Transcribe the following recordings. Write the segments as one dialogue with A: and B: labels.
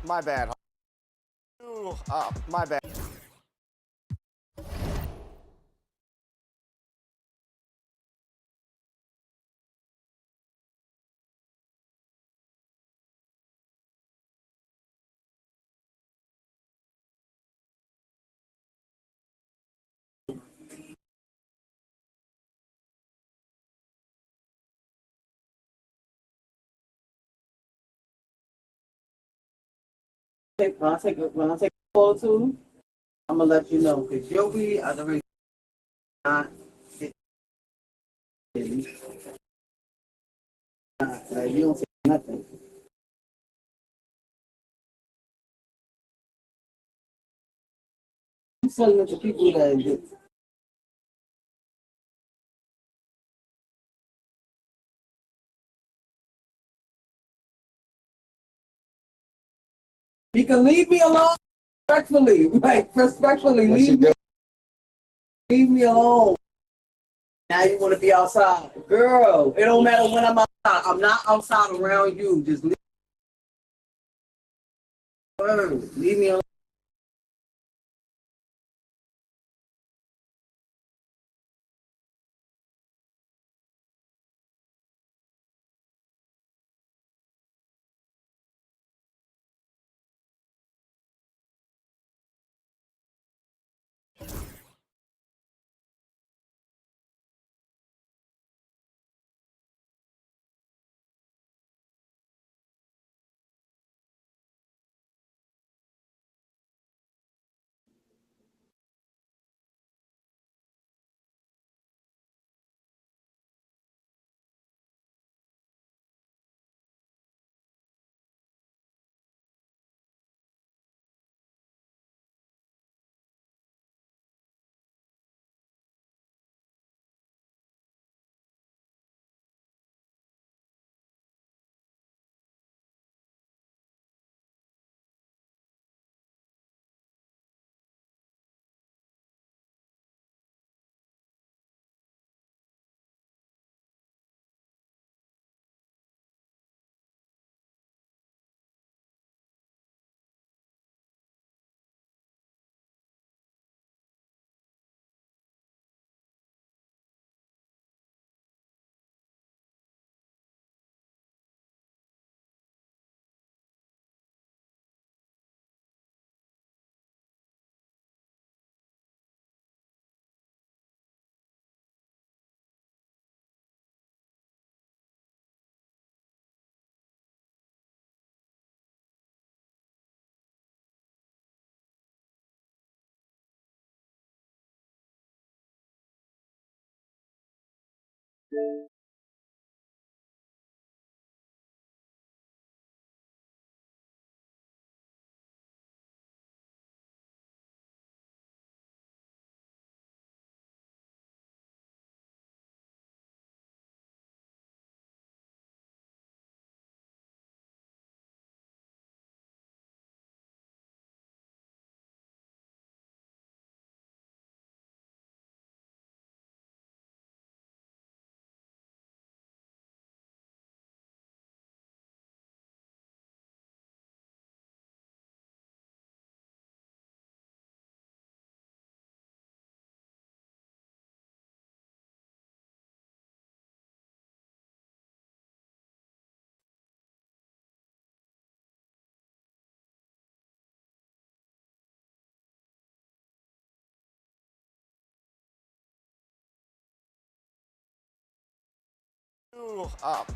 A: My bad. My bad.
B: When I take a photo too, I'm gonna let you know because you'll be at the reason not you don't say nothing. I'm selling it to people that you can leave me alone respectfully, like respectfully leave me alone. Now you want to be outside, girl. It don't matter when I'm outside. I'm not outside around you. Just leave me alone.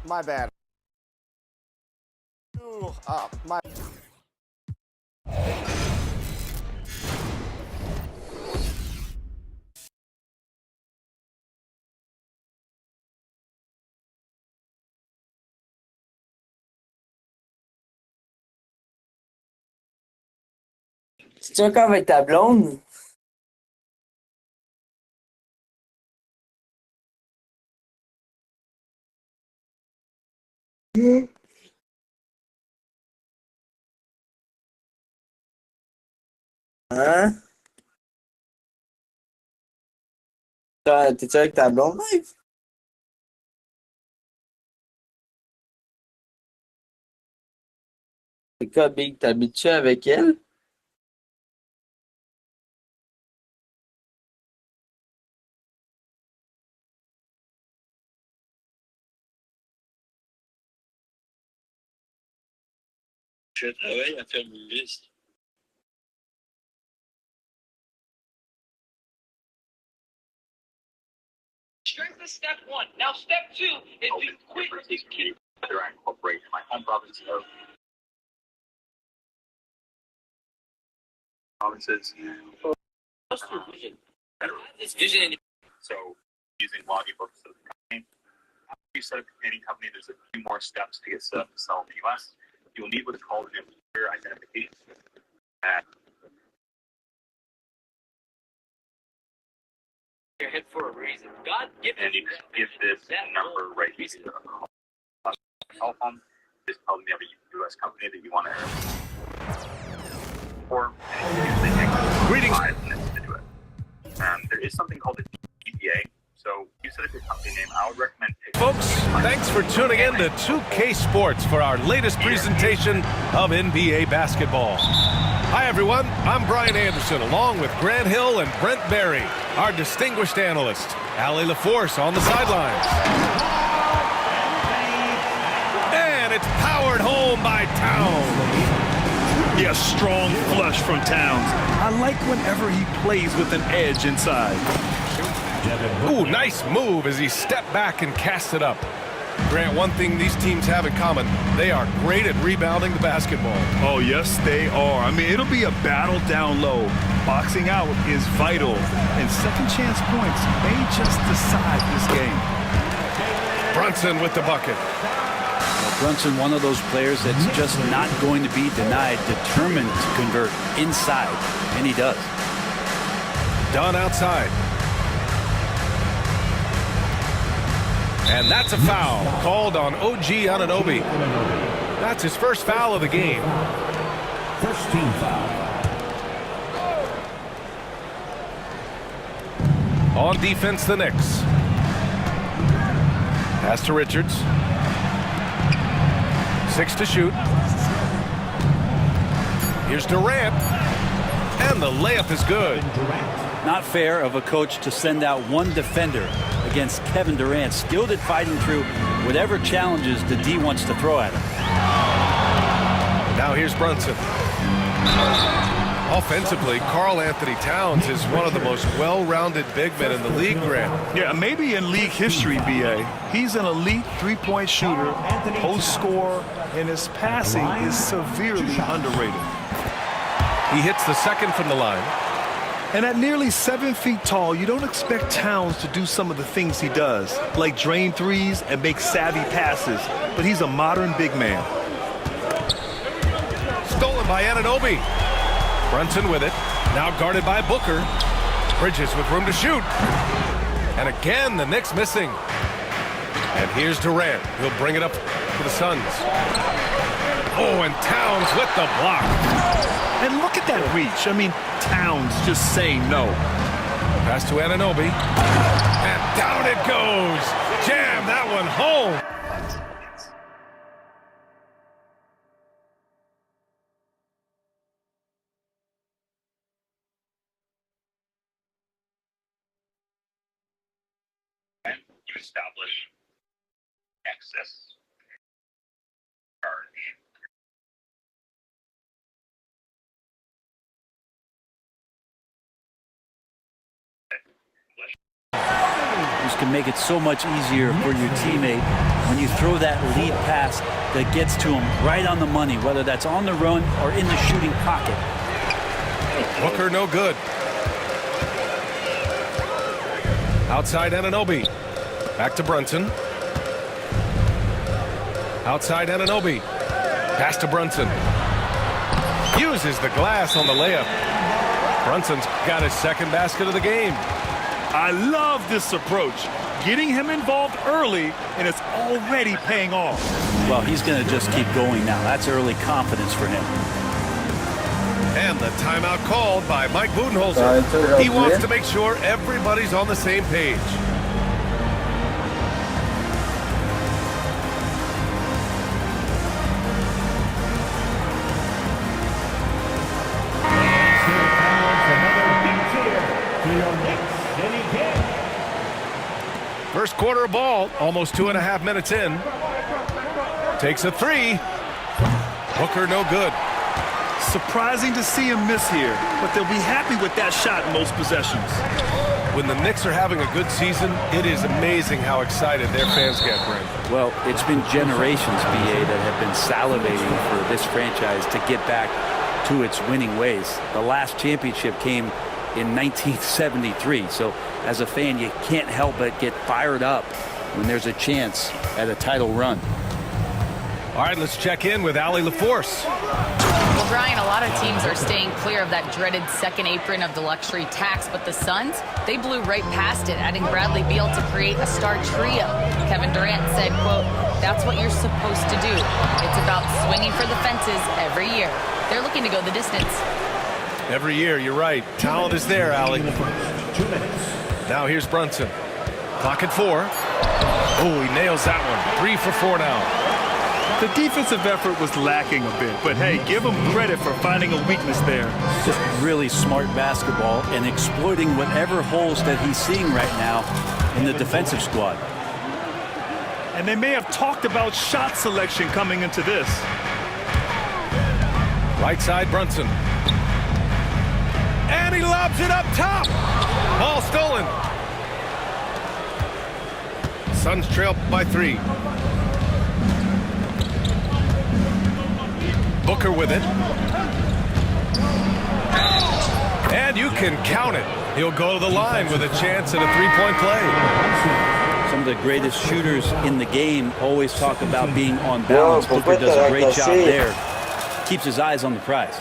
A: My bad. My.
C: C'est encore avec ta blonde? Hein? T'es-tu avec ta blonde, Dave? C'est quoi, Big? T'habitues avec elle? Je travaille à faire une liste.
D: Strength is step one. Now, step two is to quit.
E: Whether I incorporate in my home province of provinces.
D: This vision.
E: So using logbooks of the company. After you set up any company, there's a few more steps to get set up to sell in the US. You'll need what's called an employer identification. And
D: Your head for a reason. God given
E: you give this number right here a call. Cell phone. Just tell them you have a US company that you want to or
F: Greetings.
E: 5 minutes to do it. There is something called a DBA. So you set up your company name. I would recommend
F: Folks, thanks for tuning in to 2K Sports for our latest presentation of NBA basketball. Hi, everyone. I'm Brian Anderson, along with Grant Hill and Brent Barry, our distinguished analyst, Allie LaForce on the sidelines. And it's powered home by Towns.
G: Yeah, strong flush from Towns. I like whenever he plays with an edge inside.
F: Ooh, nice move as he stepped back and cast it up. Grant, one thing these teams have in common, they are great at rebounding the basketball.
G: Oh, yes, they are. I mean, it'll be a battle down low. Boxing out is vital, and second chance points may just decide this game.
F: Brunson with the bucket.
H: Brunson, one of those players that's just not going to be denied, determined to convert inside, and he does.
F: Done outside. And that's a foul called on OG Anunoby. That's his first foul of the game.
I: First team foul.
F: On defense, the Knicks. Pass to Richards. 6 to shoot. Here's Durant. And the layup is good.
H: Not fair of a coach to send out one defender against Kevin Durant, skilled at fighting through whatever challenges the D wants to throw at him.
F: Now here's Brunson. Offensively, Karl Anthony Towns is one of the most well-rounded big men in the league, Grant.
G: Yeah, maybe in league history, B.A. He's an elite three-point shooter, post scorer, and his passing is severely underrated.
F: He hits the second from the line.
G: And at nearly 7 feet tall, you don't expect Towns to do some of the things he does, like drain threes and make savvy passes, but he's a modern big man.
F: Stolen by Anunoby. Brunson with it. Now guarded by Booker. Bridges with room to shoot. And again, the Knicks missing. And here's Durant. He'll bring it up for the Suns. Oh, and Towns with the block.
G: And look at that reach. I mean, Towns just saying no.
F: Pass to Anunoby. And down it goes. Jam that one home.
E: and you establish excess charge.
H: This can make it so much easier for your teammate when you throw that lead pass that gets to him right on the money, whether that's on the run or in the shooting pocket.
F: Booker no good. Outside Anunoby. Back to Brunson. Outside Anunoby. Pass to Brunson. Uses the glass on the layup. Brunson's got his second basket of the game.
G: I love this approach. Getting him involved early, and it's already paying off.
H: Well, he's going to just keep going now. That's early confidence for him.
F: And the timeout called by Mike Budenholzer. He wants to make sure everybody's on the same page. First quarter of ball, almost 2.5 minutes in. Takes a three. Booker no good.
G: Surprising to see him miss here, but they'll be happy with that shot in most possessions.
F: When the Knicks are having a good season, it is amazing how excited their fans get, Brent.
H: Well, it's been generations, BA, that have been salivating for this franchise to get back to its winning ways. The last championship came in 1973, so as a fan, you can't help but get fired up when there's a chance at a title run.
F: All right, let's check in with Allie LaForce.
J: Well, Brian, a lot of teams are staying clear of that dreaded second apron of the luxury tax, but the Suns, they blew right past it, adding Bradley Beal to create a star trio. Kevin Durant said, quote, "That's what you're supposed to do. It's about swinging for the fences every year." They're looking to go the distance.
F: Every year, you're right. Talent is there, Allie. Now here's Brunson. Clock at 4. Oh, he nails that one. 3 for 4 now.
G: The defensive effort was lacking a bit, but hey, give him credit for finding a weakness there.
H: Just really smart basketball and exploiting whatever holes that he's seeing right now in the defensive squad.
G: And they may have talked about shot selection coming into this.
F: Right side, Brunson. And he lobs it up top. Ball stolen. Suns trail by 3. Booker with it. And you can count it. He'll go to the line with a chance at a three-point play.
H: Some of the greatest shooters in the game always talk about being on balance. Booker does a great job there. Keeps his eyes on the prize.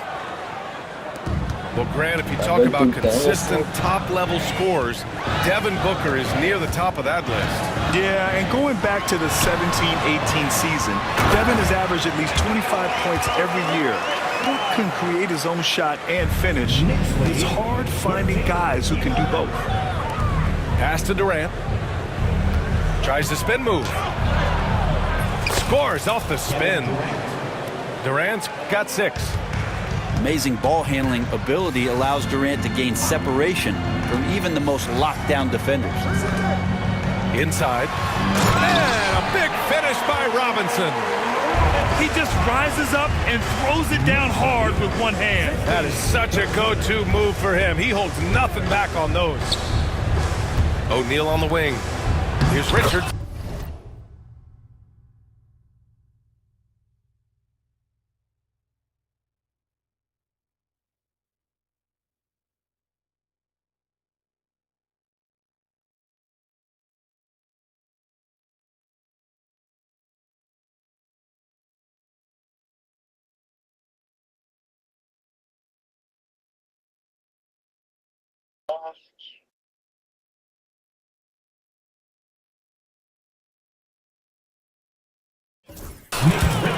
F: Well, Grant, if you talk about consistent top-level scores, Devin Booker is near the top of that list.
G: Yeah, and going back to the 17-18 season, Devin has averaged at least 25 points every year. Book can create his own shot and finish. It's hard finding guys who can do both.
F: Pass to Durant. Tries the spin move. Scores off the spin. Durant's got 6.
H: Amazing ball handling ability allows Durant to gain separation from even the most locked down defenders.
F: Inside. And a big finish by Robinson.
G: He just rises up and throws it down hard with one hand.
F: That is such a go-to move for him. He holds nothing back on those. O'Neal on the wing. Here's Richards.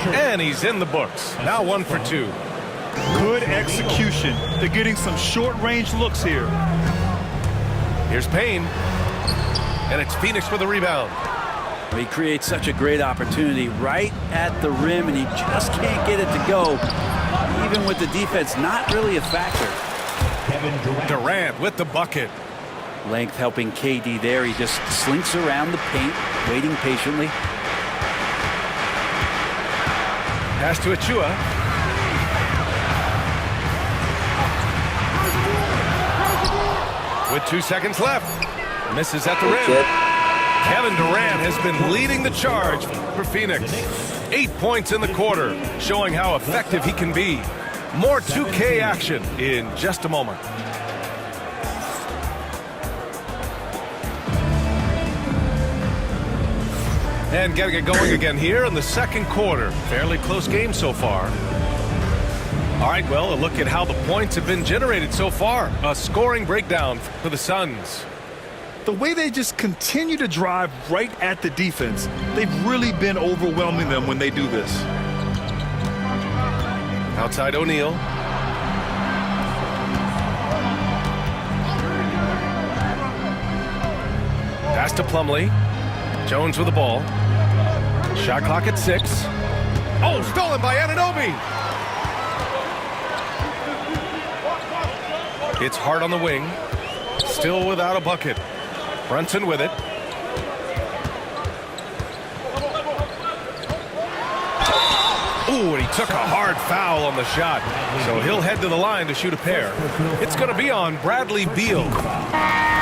F: And he's in the books. Now 1 for 2.
G: Good execution. They're getting some short-range looks here.
F: Here's Payne. And it's Phoenix for the rebound.
H: He creates such a great opportunity right at the rim, and he just can't get it to go. Even with the defense not really a factor.
F: Durant with the bucket.
H: Length helping KD there. He just slinks around the paint, waiting patiently.
F: Pass to Achua. With 2 seconds left. Misses at the rim. Kevin Durant has been leading the charge for Phoenix. 8 points in the quarter, showing how effective he can be. More 2K action in just a moment. And getting it going again here in the second quarter. Fairly close game so far. All right, well, a look at how the points have been generated so far. A scoring breakdown for the Suns.
G: The way they just continue to drive right at the defense, they've really been overwhelming them when they do this.
F: Outside O'Neal. Pass to Plumlee. Jones with the ball. Shot clock at 6. Oh, stolen by Anunoby. It's Hart on the wing. Still without a bucket. Brunson with it. Ooh, and he took a hard foul on the shot. So he'll head to the line to shoot a pair. It's going to be on Bradley Beal.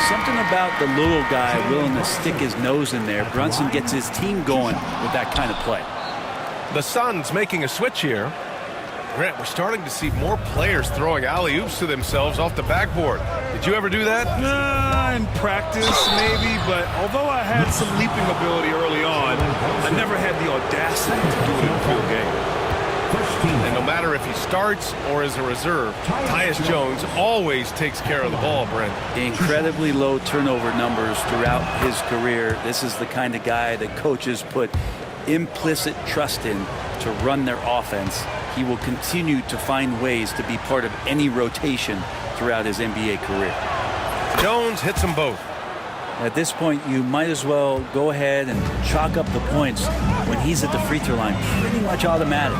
H: Something about the little guy willing to stick his nose in there. Brunson gets his team going with that kind of play.
F: The Suns making a switch here. Grant, we're starting to see more players throwing alley-oops to themselves off the backboard. Did you ever do that?
G: In practice, maybe, but although I had some leaping ability early on, I never had the audacity to do it in a full game.
F: And no matter if he starts or is a reserve, Tyus Jones always takes care of the ball, Brent.
H: Incredibly low turnover numbers throughout his career. This is the kind of guy that coaches put implicit trust in to run their offense. He will continue to find ways to be part of any rotation throughout his NBA career.
F: Jones hits them both.
H: At this point, you might as well go ahead and chalk up the points when he's at the free throw line. Pretty much automatic.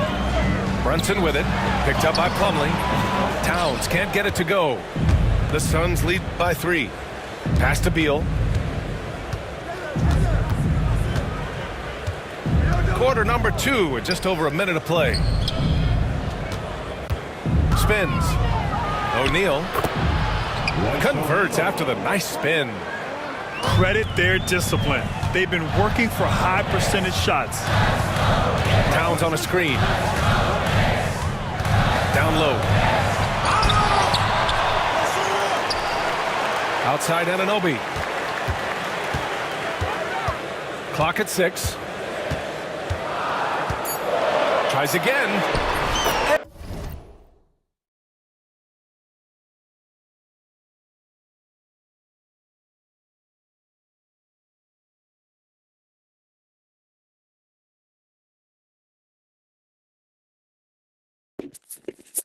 F: Brunson with it, picked up by Plumlee. Towns can't get it to go. The Suns lead by 3. Pass to Beal. Quarter number 2 with just over a minute of play. Spins. O'Neal converts after the nice spin.
G: Credit their discipline. They've been working for high percentage shots.
F: Towns on a screen. Down low. Outside Anunoby. Clock at 6. Tries again.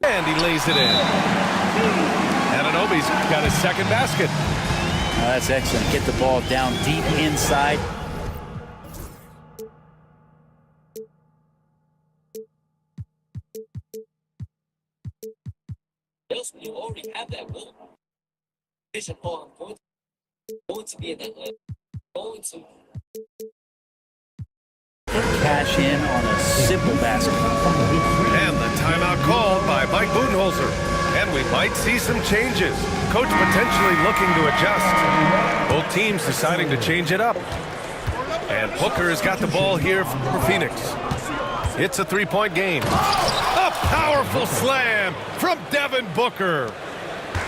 F: And he lays it in. Anunoby's got his second basket.
H: That's excellent. Get the ball down deep inside.
C: You already have that will. Vision, oh, I'm going to be in that level. Going to
H: cash in on a simple basket.
F: And the timeout called by Mike Budenholzer. And we might see some changes. Coach potentially looking to adjust. Both teams deciding to change it up. And Booker has got the ball here for Phoenix. It's a 3-point game. A powerful slam from Devin Booker.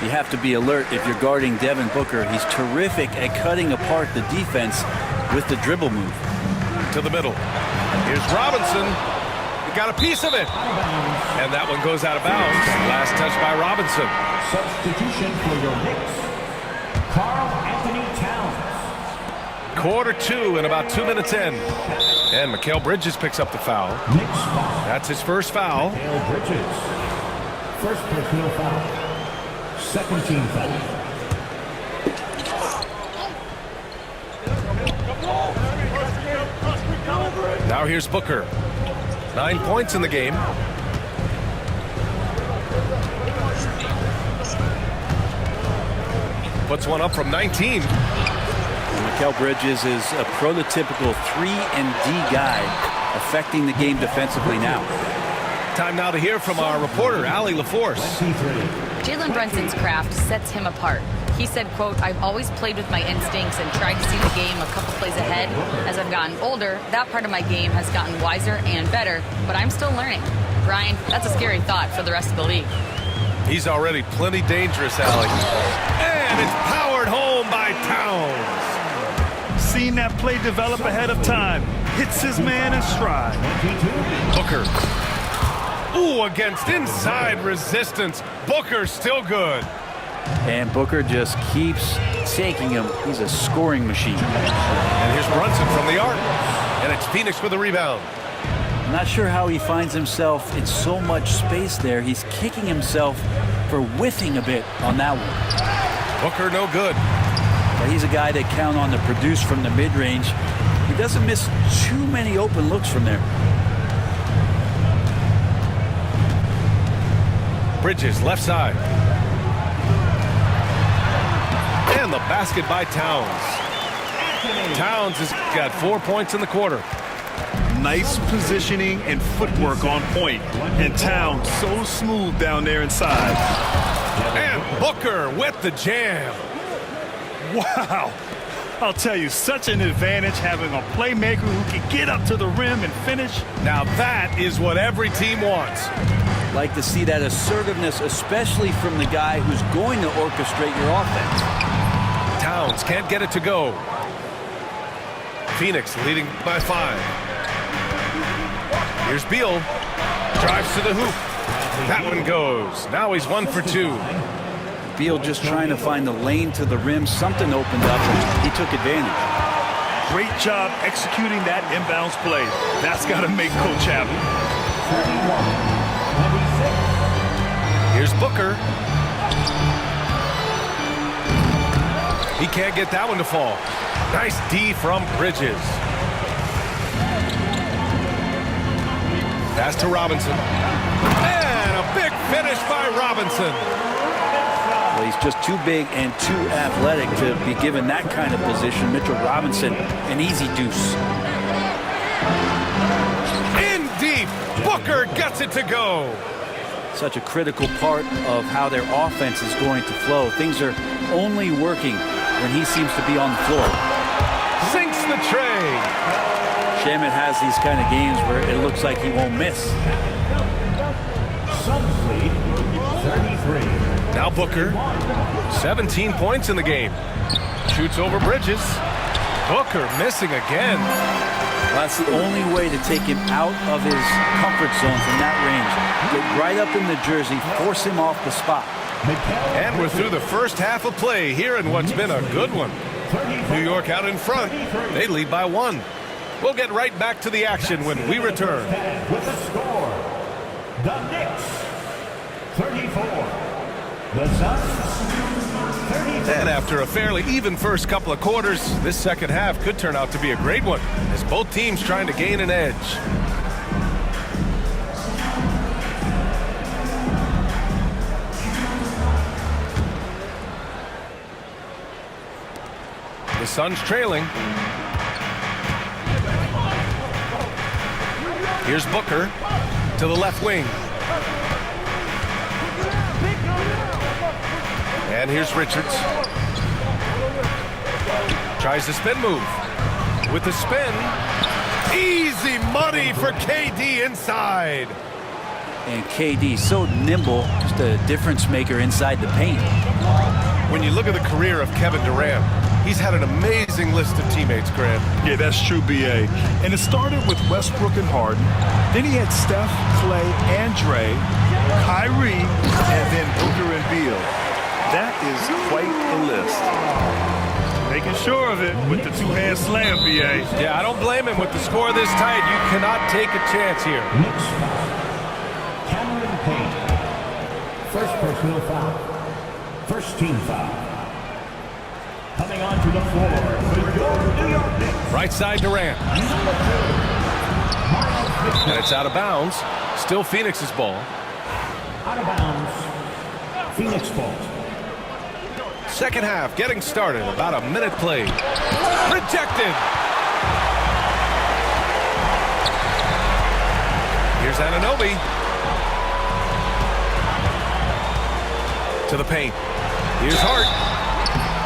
H: You have to be alert if you're guarding Devin Booker. He's terrific at cutting apart the defense with the dribble move.
F: To the middle. Here's Robinson. He got a piece of it. And that one goes out of bounds. Last touch by Robinson.
I: Substitution for your Knicks, Karl Anthony Towns.
F: Quarter 2 and about 2 minutes in. And Mikal Bridges picks up the foul. That's his first foul.
I: Mikal Bridges. First personal foul. Second team foul.
F: Now here's Booker. 9 points in the game. Puts one up from 19.
H: Mikal Bridges is a prototypical 3-and-D guy, affecting the game defensively now.
F: Time now to hear from our reporter, Allie LaForce.
J: Jalen Brunson's craft sets him apart. He said, quote, "I've always played with my instincts and tried to see the game a couple plays ahead. As I've gotten older, that part of my game has gotten wiser and better, but I'm still learning." Brian, that's a scary thought for the rest of the league.
F: He's already plenty dangerous, Allie. And it's powered home by Towns.
G: Seen that play develop ahead of time. Hits his man in stride.
F: Booker. Ooh, against inside resistance. Booker still good.
H: And Booker just keeps taking him. He's a scoring machine.
F: And here's Brunson from the arc. And it's Phoenix with the rebound.
H: I'm not sure how he finds himself in so much space there. He's kicking himself for whiffing a bit on that one.
F: Booker no good.
H: But he's a guy they count on to produce from the mid-range. He doesn't miss too many open looks from there.
F: Bridges left side. And the basket by Towns. Towns has got 4 points in the quarter.
G: Nice positioning and footwork on point. And Town so smooth down there inside.
F: And Booker with the jam.
G: Wow. I'll tell you, such an advantage having a playmaker who can get up to the rim and finish.
F: Now that is what every team wants.
H: Like to see that assertiveness, especially from the guy who's going to orchestrate your offense.
F: Towns can't get it to go. Phoenix leading by 5. Here's Beal. Drives to the hoop. That one goes. Now he's 1 for 2.
H: Beal just trying to find the lane to the rim. Something opened up, and he took advantage.
G: Great job executing that inbounds play. That's got to make Coach happy.
F: Here's Booker. He can't get that one to fall. Nice D from Bridges. Pass to Robinson. And a big finish by Robinson.
H: Well, he's just too big and too athletic to be given that kind of position. Mitchell Robinson, an easy deuce.
F: In deep. Booker gets it to go.
H: Such a critical part of how their offense is going to flow. Things are only working when he seems to be on the floor.
F: Sinks the tray.
H: Shamet has these kind of games where it looks like he won't miss.
I: Suns lead 33.
F: Now Booker, 17 points in the game. Shoots over Bridges. Booker missing again.
H: Well, that's the only way to take him out of his comfort zone from that range. Get right up in the jersey, force him off the spot.
F: And we're through the first half of play here in what's been a good one. New York out in front. They lead by 1. We'll get right back to the action when we return.
I: With the score, the Knicks 34, the Suns 33.
F: And after a fairly even first couple of quarters, this second half could turn out to be a great one as both teams trying to gain an edge. The Suns trailing. Here's Booker to the left wing. And here's Richards. Tries the spin move. With the spin. Easy money for KD inside.
H: And KD so nimble, just a difference maker inside the paint.
F: When you look at the career of Kevin Durant, he's had an amazing list of teammates, Grant.
G: Yeah, that's true, B.A. And it started with Westbrook and Harden. Then he had Steph, Clay, and Dre, Kyrie, and then Booker and Beal. That is quite a list. Making sure of it with the two-hand slam, B.A.
F: Yeah, I don't blame him with the score this tight. You cannot take a chance here.
I: Knicks foul. Cameron Payne. First personal foul. First team foul. Coming onto the floor for your New York Knicks.
F: Right side Durant. And it's out of bounds. Still Phoenix's ball.
I: Out of bounds. Phoenix ball.
F: Second half getting started. About a minute played. Rejected. Here's Anunoby. To the paint. Here's Hart.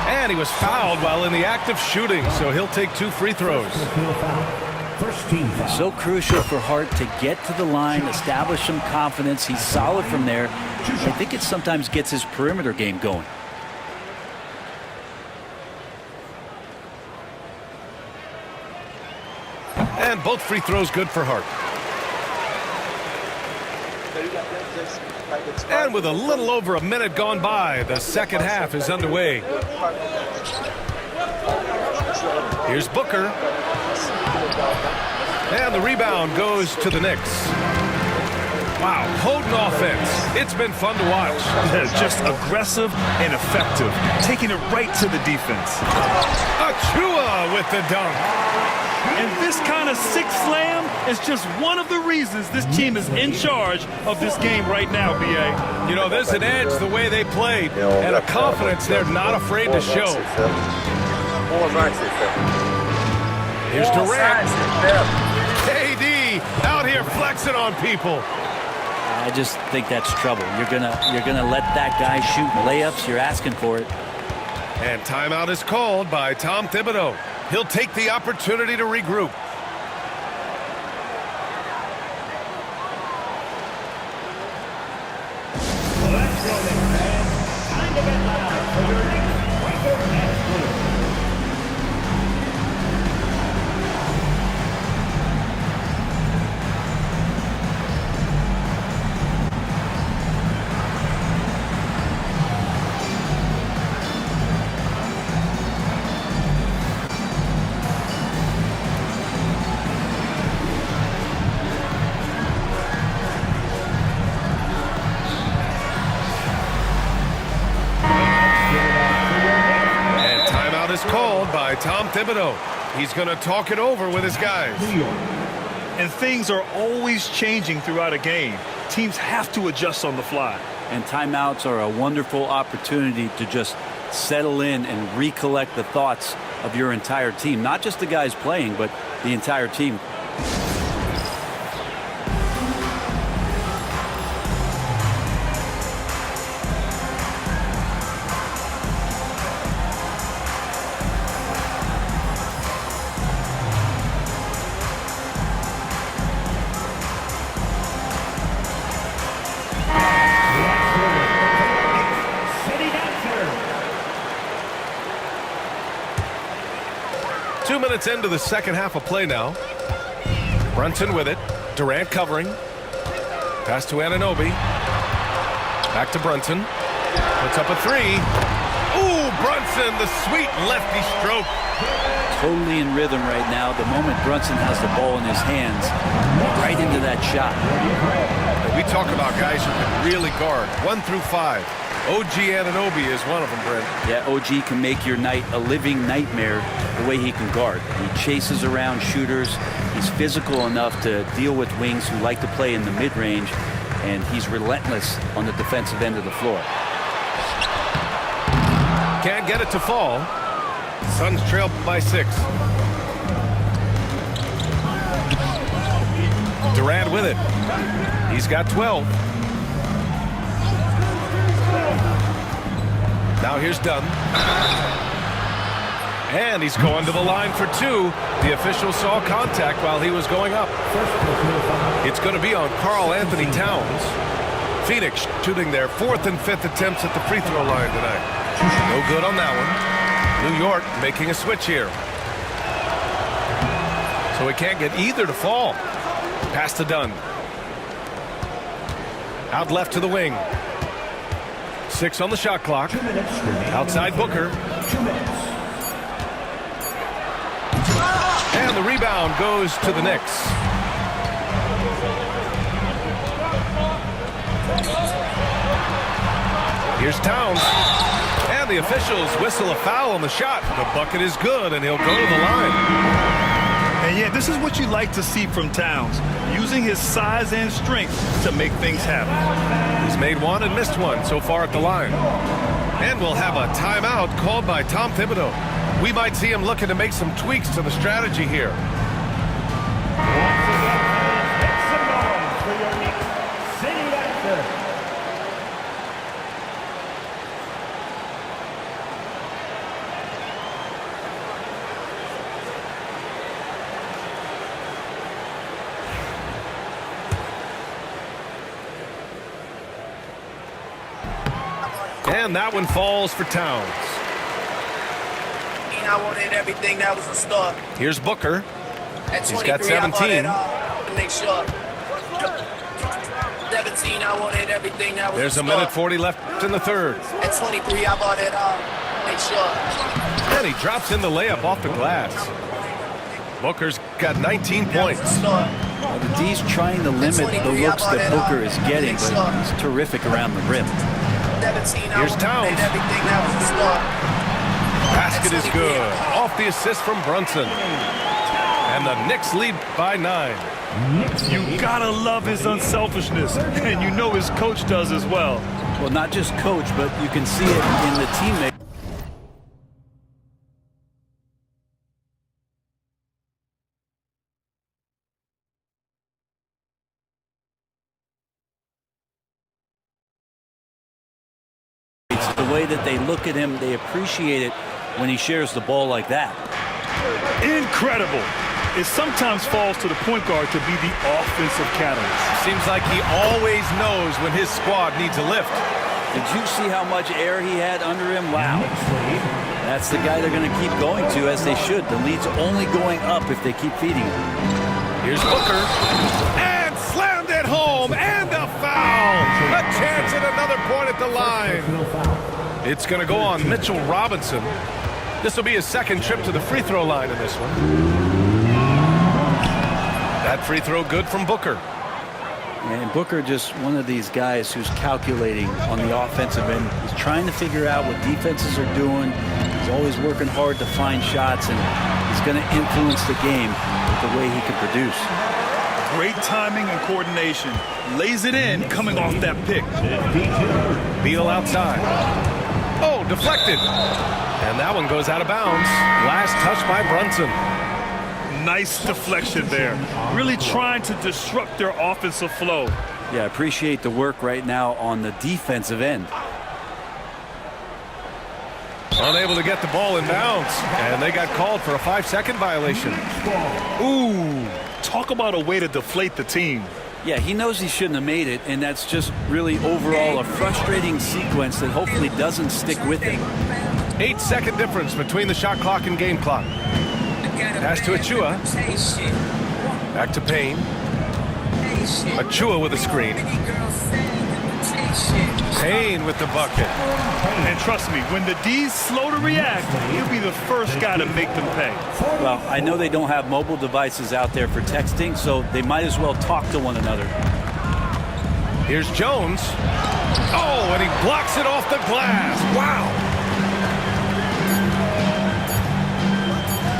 F: And he was fouled while in the act of shooting, so he'll take 2 free throws.
I: First team foul.
H: So crucial for Hart to get to the line, establish some confidence. He's solid from there. I think it sometimes gets his perimeter game going.
F: And both free throws good for Hart. And with a little over a minute gone by, the second half is underway. Here's Booker. And the rebound goes to the Knicks. Wow, potent offense. It's been fun to watch.
G: Just aggressive and effective, taking it right to the defense.
F: Achua with the dunk.
G: And this kind of sick slam is just one of the reasons this team is in charge of this game right now, B.A.
F: You know, there's an edge the way they played and a confidence they're not afraid to show. Here's Durant. Obi out here flexing on people.
H: I just think that's trouble. You're gonna let that guy shoot layups. You're asking for it.
F: And timeout is called by Tom Thibodeau. He'll take the opportunity to regroup.
I: Let's go then, fans. Time to get loud for your next record match group.
F: Called by Tom Thibodeau. He's going to talk it over with his guys.
G: And things are always changing throughout a game. Teams have to adjust on the fly.
H: And timeouts are a wonderful opportunity to just settle in and recollect the thoughts of your entire team. Not just the guys playing, but the entire team.
F: Minutes into the second half of play now. Brunson with it. Durant covering. Pass to Anunoby. Back to Brunson. Puts up a three. Ooh, Brunson, the sweet lefty stroke.
H: Totally in rhythm right now. The moment Brunson has the ball in his hands, right into that shot.
F: We talk about guys who can really guard 1 through 5. OG Anunoby is one of them, Brent.
H: Yeah, OG can make your night a living nightmare the way he can guard. He chases around shooters. He's physical enough to deal with wings who like to play in the mid-range, and he's relentless on the defensive end of the floor.
F: Can't get it to fall. Suns trail by 6. Durant with it. He's got 12. Now here's Dunn. And he's going to the line for 2. The official saw contact while he was going up. It's going to be on Karl Anthony Towns. Phoenix shooting their 4th and 5th attempts at the free throw line tonight. No good on that one. New York making a switch here. So he can't get either to fall. Pass to Dunn. Out left to the wing. 6 on the shot clock. Outside Booker.
I: 2 minutes.
F: And the rebound goes to the Knicks. Here's Towns. And the officials whistle a foul on the shot. The bucket is good, and he'll go to the line.
G: And yeah, this is what you like to see from Towns, using his size and strength to make things happen.
F: He's made 1 and missed 1 so far at the line. And we'll have a timeout called by Tom Thibodeau. We might see him looking to make some tweaks to the strategy here.
I: Once again, make some noise for your Knicks City Raptors.
F: And that one falls for Towns.
B: I wanted everything that was a start.
F: Here's Booker.
B: At
F: He's got
B: 23,
F: 17.
B: I wanted, make sure. 17, I wanted everything that was
F: There's
B: a
F: a
B: start.
F: minute 40 left in the third.
B: At 23, I wanted make sure.
F: And he drops in the layup off the glass. Booker's got 19 points.
H: Well, the D's trying to limit the looks that Booker is getting, but he's terrific around the rim.
F: Here's Towns. Basket is good. Off the assist from Brunson. And the Knicks lead by 9.
G: You gotta love his unselfishness, and you know his coach does as well.
H: Well, not just coach, but you can see it in the teammates. It's the way that they look at him. They appreciate it when he shares the ball like that.
G: Incredible. It sometimes falls to the point guard to be the offensive catalyst.
F: Seems like he always knows when his squad needs a lift.
H: Did you see how much air he had under him? Wow. That's the guy they're going to keep going to, as they should. The lead's only going up if they keep feeding him.
F: Here's Booker. And slammed it home. And a foul. A chance at another point at the line. It's going to go on Mitchell Robinson. This will be his second trip to the free throw line in this one. That free throw good from Booker.
H: And Booker just one of these guys who's calculating on the offensive end. He's trying to figure out what defenses are doing. He's always working hard to find shots, and he's going to influence the game with the way he can produce.
G: Great timing and coordination. Lays it in coming off that pick.
F: Beal outside. Oh, deflected. And that one goes out of bounds. Last touch by Brunson.
G: Nice deflection there. Really trying to disrupt their offensive flow.
H: Yeah, appreciate the work right now on the defensive end.
F: Unable to get the ball in bounds. And they got called for a 5-second violation.
G: Ooh, talk about a way to deflate the team.
H: Yeah, he knows he shouldn't have made it, and that's just really overall a frustrating sequence that hopefully doesn't stick with him.
F: 8-second difference between the shot clock and game clock. Pass to Achua. Back to Payne. Achua with a screen. Payne with the bucket.
G: And trust me, when the D's slow to react, he'll be the first guy to make them pay.
H: Well, I know they don't have mobile devices out there for texting, so they might as well talk to one another.
F: Here's Jones. Oh, and he blocks it off the glass. Wow.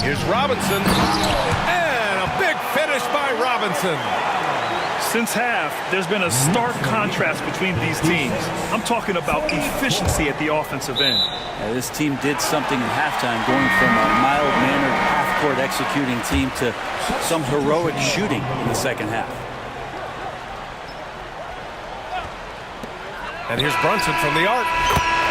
F: Here's Robinson. And a big finish by Robinson.
G: Since half, there's been a stark contrast between these teams. I'm talking about efficiency at the offensive end.
H: This team did something in halftime, going from a mild-mannered half-court executing team to some heroic shooting in the second half.
F: And here's Brunson from the arc.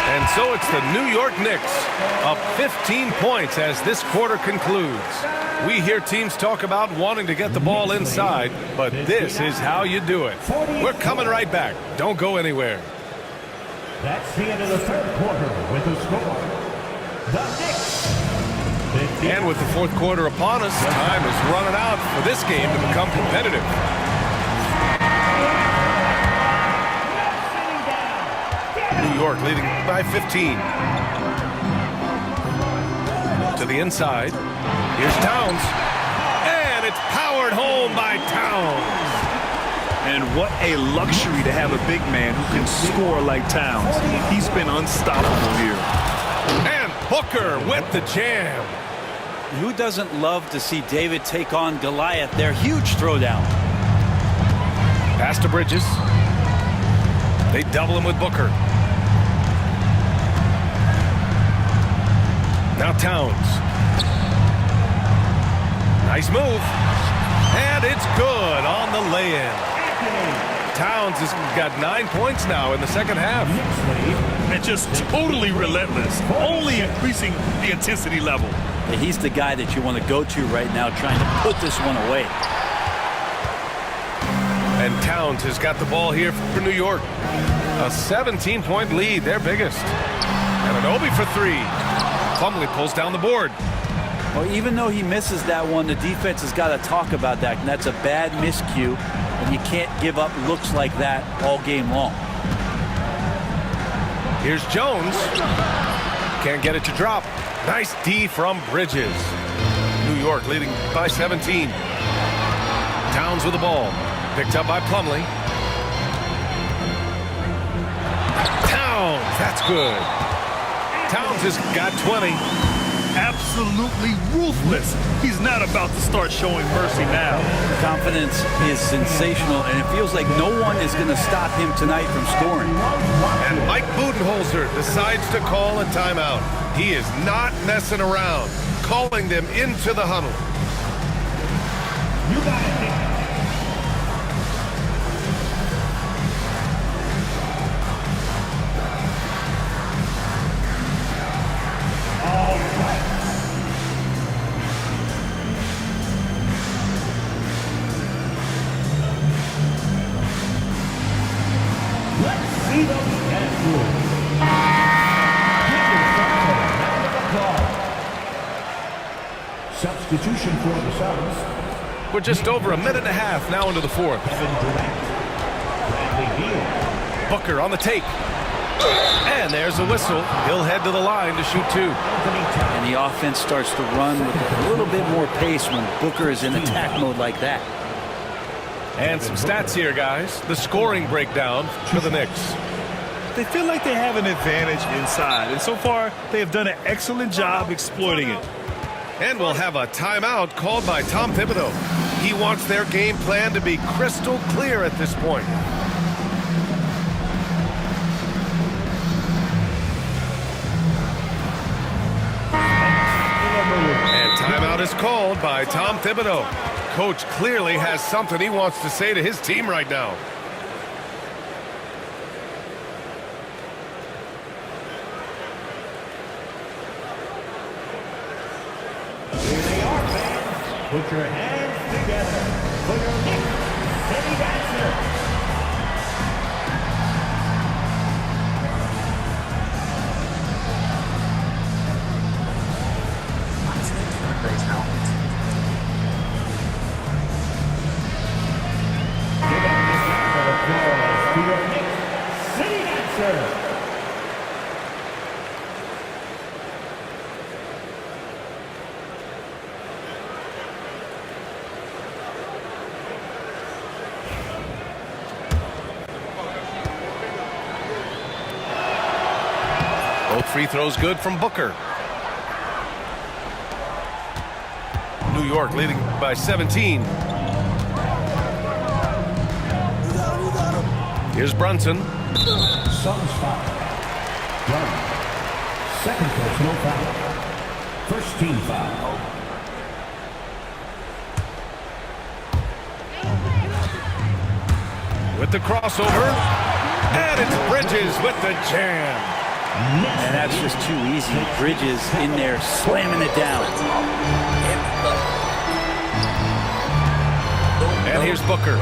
F: And so it's the New York Knicks up 15 points as this quarter concludes. We hear teams talk about wanting to get the ball inside, but this is how you do it. We're coming right back. Don't go anywhere.
I: That's the end of the third quarter with the score. The Knicks.
F: And with the fourth quarter upon us, time is running out for this game to become competitive. New York leading by 15. To the inside. Here's Towns. And it's powered home by Towns.
G: And what a luxury to have a big man who can score like Towns. He's been unstoppable here.
F: And Booker with the jam.
H: Who doesn't love to see David take on Goliath? Their huge throwdown.
F: Pass to Bridges. They double him with Booker. Now Towns. Nice move. And it's good on the lay-in. Towns has got 9 points now in the second half.
G: And just totally relentless, only increasing the intensity level.
H: He's the guy that you want to go to right now, trying to put this one away.
F: And Towns has got the ball here for New York. A 17-point lead, their biggest. And Anunoby for three. Plumlee pulls down the board.
H: Well, even though he misses that one, the defense has got to talk about that. And that's a bad miscue. And you can't give up looks like that all game long.
F: Here's Jones. Can't get it to drop. Nice D from Bridges. New York leading by 17. Towns with the ball. Picked up by Plumlee. Towns, that's good. Towns has got 20.
G: Absolutely ruthless. He's not about to start showing mercy now.
H: Confidence is sensational, and it feels like no one is going to stop him tonight from scoring.
F: And Mike Budenholzer decides to call a timeout. He is not messing around, calling them into the huddle.
I: You got it, Nick. Substitution for the Suns.
F: We're just over a minute and a half now into the fourth.
I: Kevin Durant. Bradley Beal.
F: Booker on the take. And there's a whistle. He'll head to the line to shoot two.
H: And the offense starts to run with a little bit more pace when Booker is in attack mode like that.
F: And some stats here, guys. The scoring breakdown for the Knicks.
G: They feel like they have an advantage inside, and so far they have done an excellent job exploiting it.
F: And we'll have a timeout called by Tom Thibodeau. He wants their game plan to be crystal clear at this point. And timeout is called by Tom Thibodeau. Coach clearly has something he wants to say to his team right now.
I: Put your hands together for your Knicks City Dancer. Give up this round of applause to your Knicks City Dancer.
F: Both free throws good from Booker. New York leading by 17. Here's Brunson.
I: Suns foul. One. Second personal foul. First team foul.
F: With the crossover. And it's Bridges with the jam.
H: And that's just too easy. Bridges in there slamming it down.
F: And here's Booker.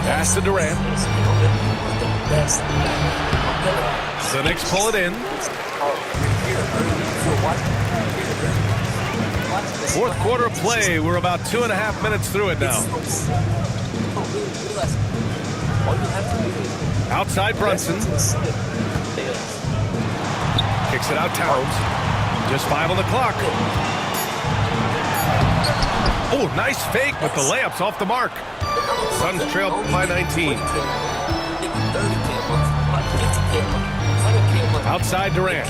F: Pass to Durant. The Knicks pull it in. Fourth quarter play. We're about 2.5 minutes through it now. Outside Brunson. Kicks it out Towns. Just 5 on the clock. Oh, nice fake, but the layup's off the mark. Suns trail by 19. Outside Durant.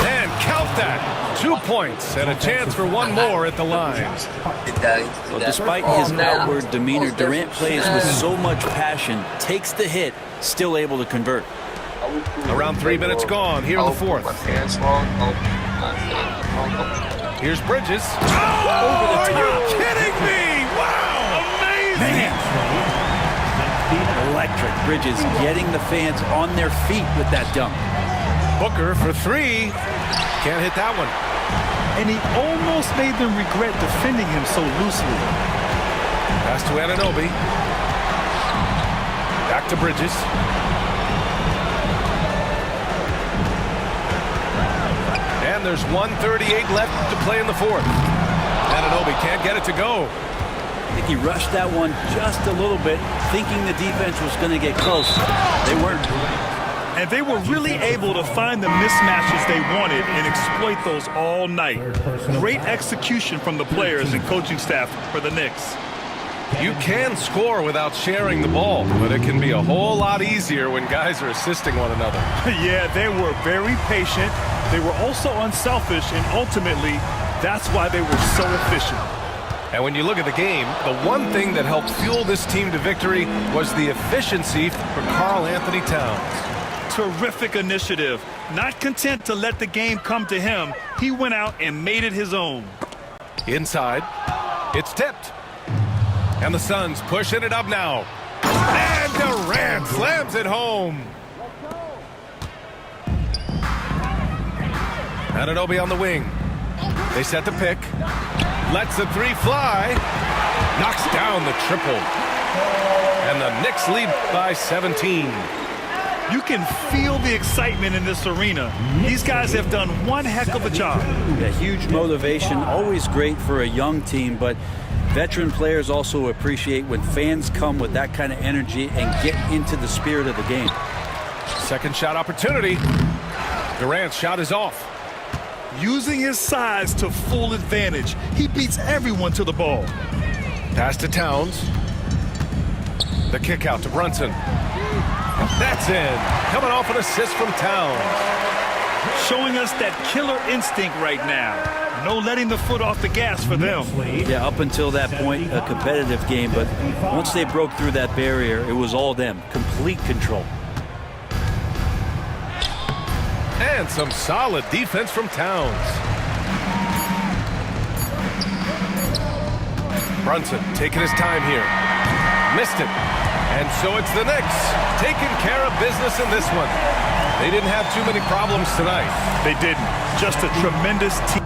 F: And count that. 2 points and a chance for one more at the line.
H: Well, despite his outward demeanor, Durant plays with so much passion, takes the hit, still able to convert.
F: Around 3 minutes gone here in the fourth. Here's Bridges. Oh, are you kidding me? Wow, amazing!
H: Electric. Bridges getting the fans on their feet with that dunk.
F: Booker for three. Can't hit that one.
G: And he almost made them regret defending him so loosely.
F: Pass to Anunoby. Back to Bridges. And there's 1:38 left to play in the fourth. Anunoby can't get it to go.
H: I think he rushed that one just a little bit, thinking the defense was going to get close. They weren't.
G: And they were really able to find the mismatches they wanted and exploit those all night. Great execution from the players and coaching staff for the Knicks.
F: You can score without sharing the ball, but it can be a whole lot easier when guys are assisting one another.
G: Yeah, they were very patient. They were also unselfish, and ultimately, that's why they were so efficient.
F: And when you look at the game, the one thing that helped fuel this team to victory was the efficiency for Karl Anthony Towns.
G: Terrific initiative. Not content to let the game come to him, he went out and made it his own.
F: Inside, it's tipped. And the Suns pushing it up now. And Durant slams it home. Anunoby on the wing. They set the pick. Lets the three fly. Knocks down the triple. Knicks lead by 17.
G: You can feel the excitement in this arena. These guys have done one heck of a job.
H: Yeah, huge motivation, always great for a young team, but veteran players also appreciate when fans come with that kind of energy and get into the spirit of the game.
F: Second shot opportunity. Durant's shot is off.
G: Using his size to full advantage, he beats everyone to the ball.
F: Pass to Towns. The kick out to Brunson. That's in. Coming off an assist from Towns.
G: Showing us that killer instinct right now. No letting the foot off the gas for them.
H: Yeah, up until that point, a competitive game, but once they broke through that barrier, it was all them. Complete control.
F: And some solid defense from Towns. Brunson taking his time here. Missed it. And so it's the Knicks taking care of business in this one. They didn't have too many problems tonight.
G: They didn't. Just a tremendous team.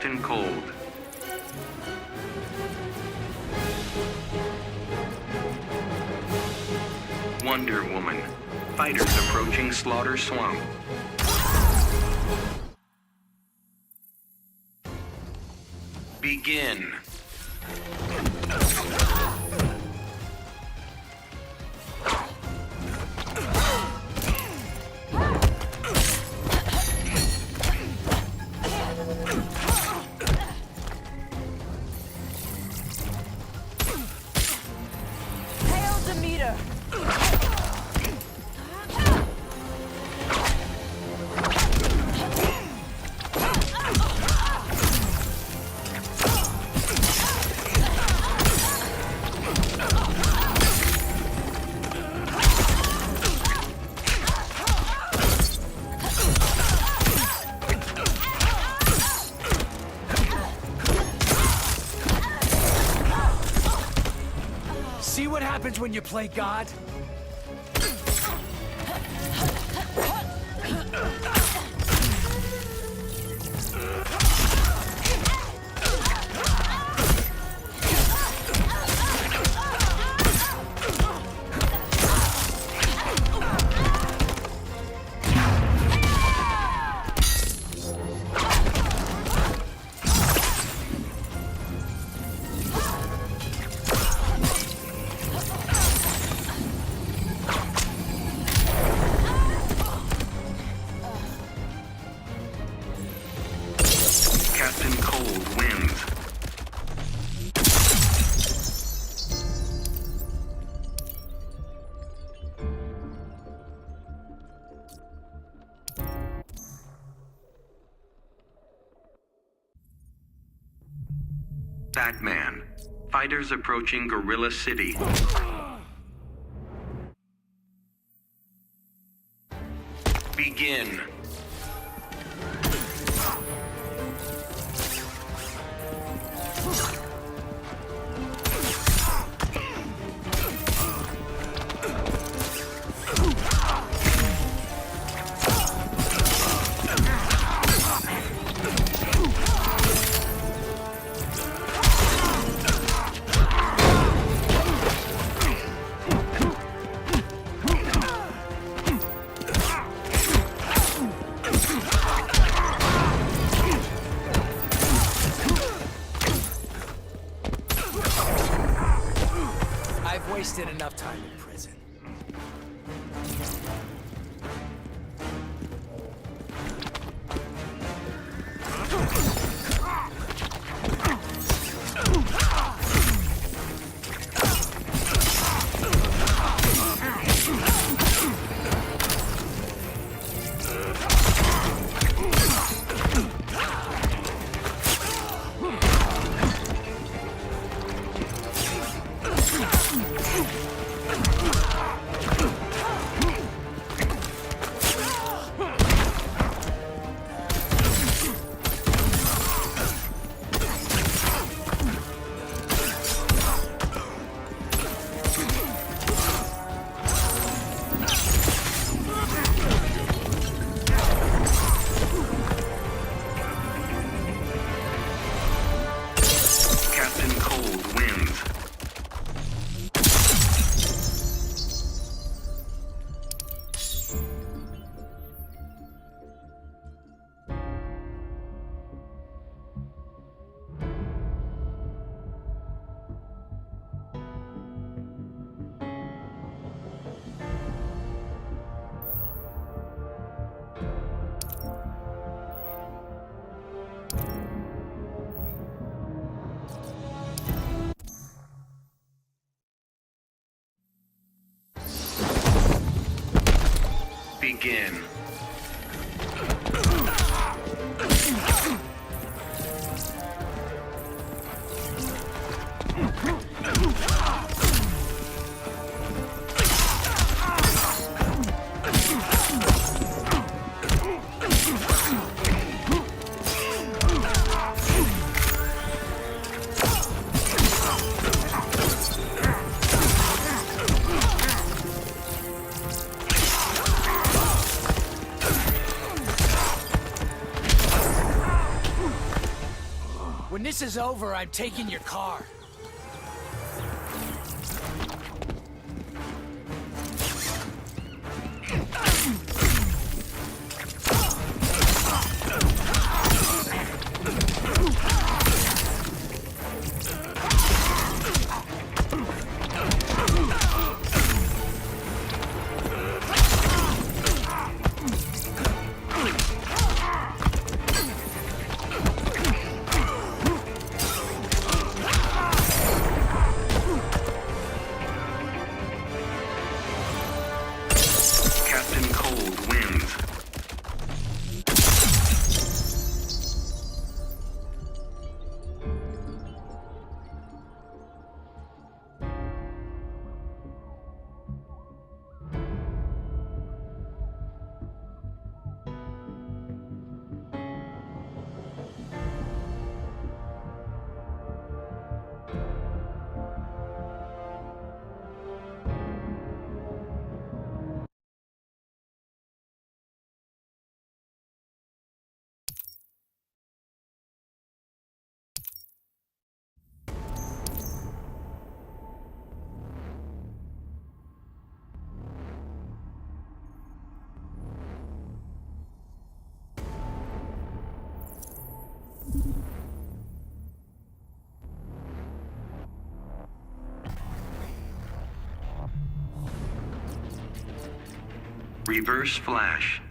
K: Captain Cold. Wonder Woman. Fighters approaching Slaughter Swamp. Begin.
L: See what happens when you play God?
K: Captain Cold wins. Batman. Fighters approaching Gorilla City. Begin.
L: wasted enough time in prison.
K: Begin.
L: When this is over, I'm taking your car.
K: Reverse flash.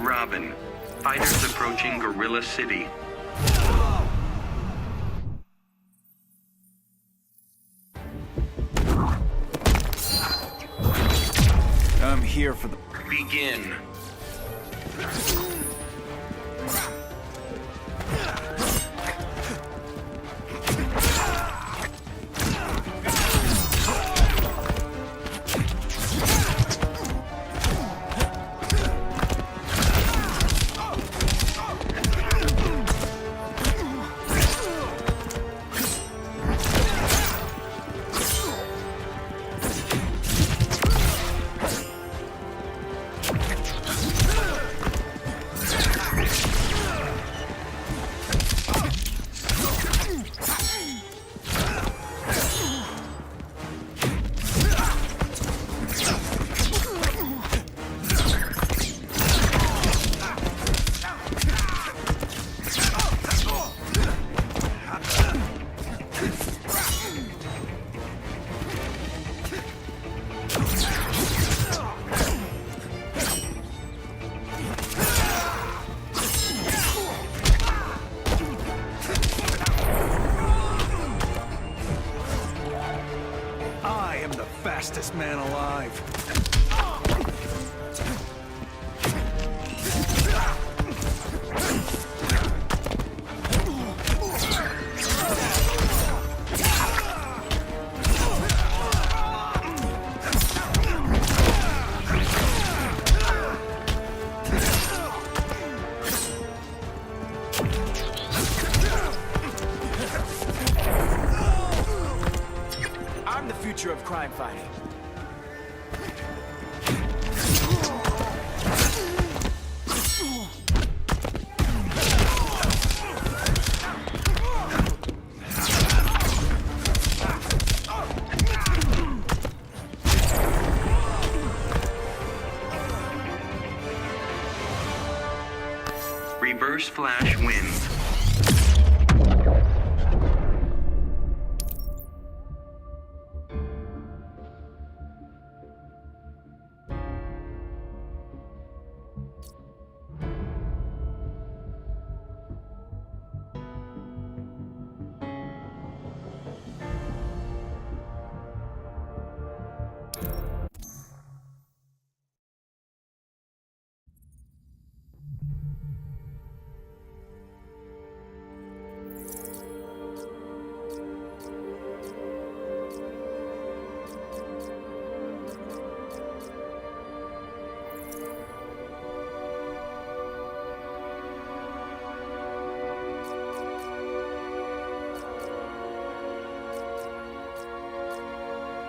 K: Robin. Fighters approaching Gorilla City.
G: I'm here for the...
K: Begin.
G: fastest man alive.
L: I'm the future of crime fighting.
K: Reverse Flash wins.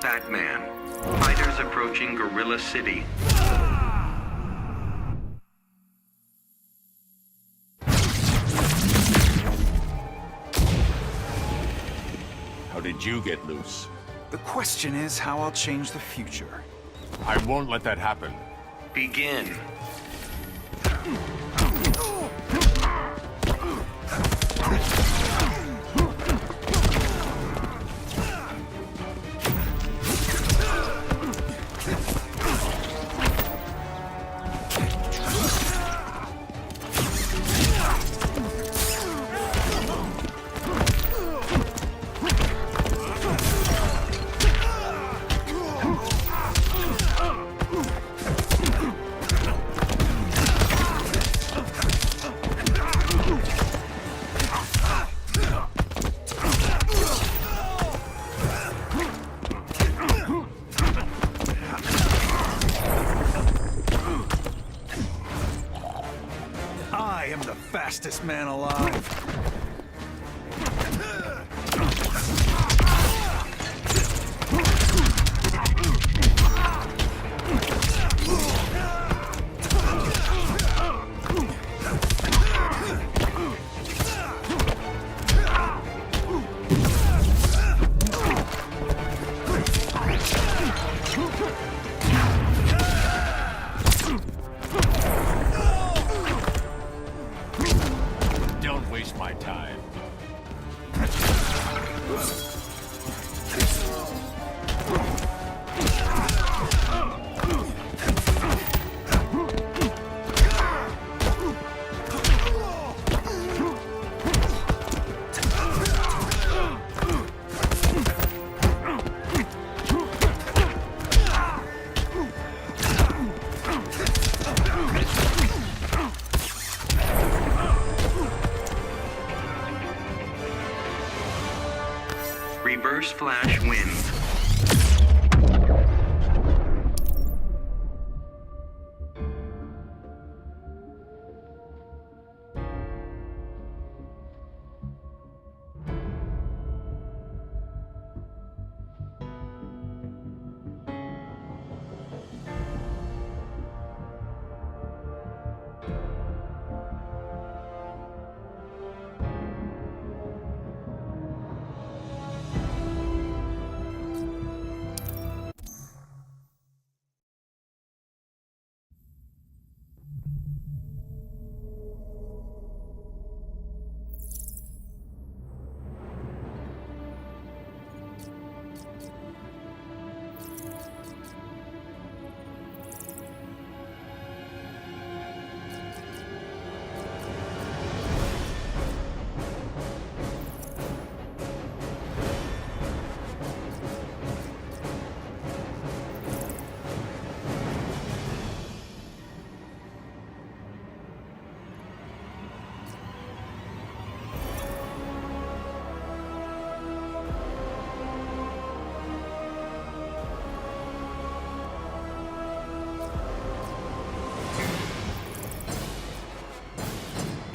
K: Batman. Fighters approaching Gorilla City.
M: How did you get loose?
G: The question is how I'll change the future.
M: I won't let that happen.
K: Begin.
G: I am the fastest man alive.
M: Don't waste my time.
K: Reverse Flash wins.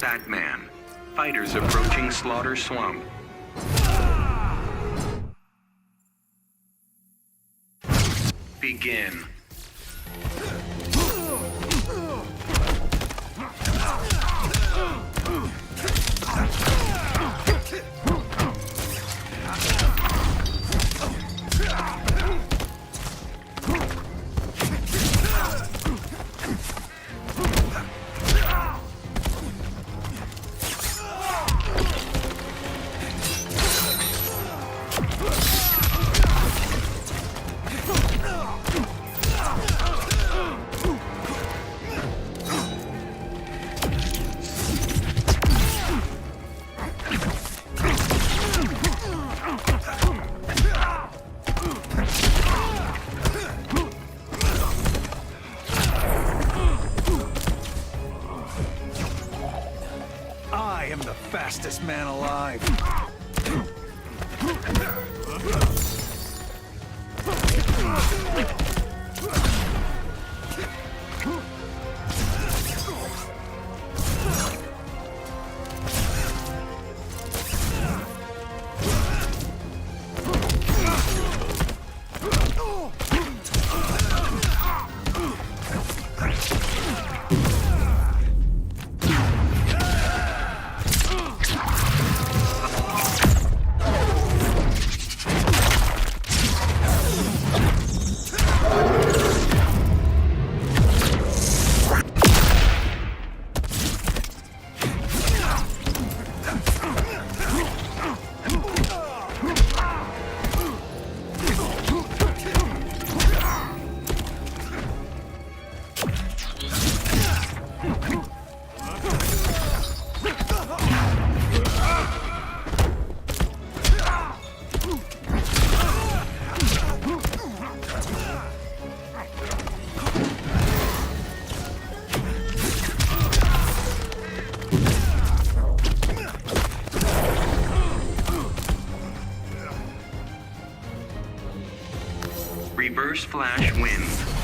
K: Fat Man. Fighters approaching Slaughter Swamp. Begin.
G: I am the fastest man alive. Reverse Flash wins.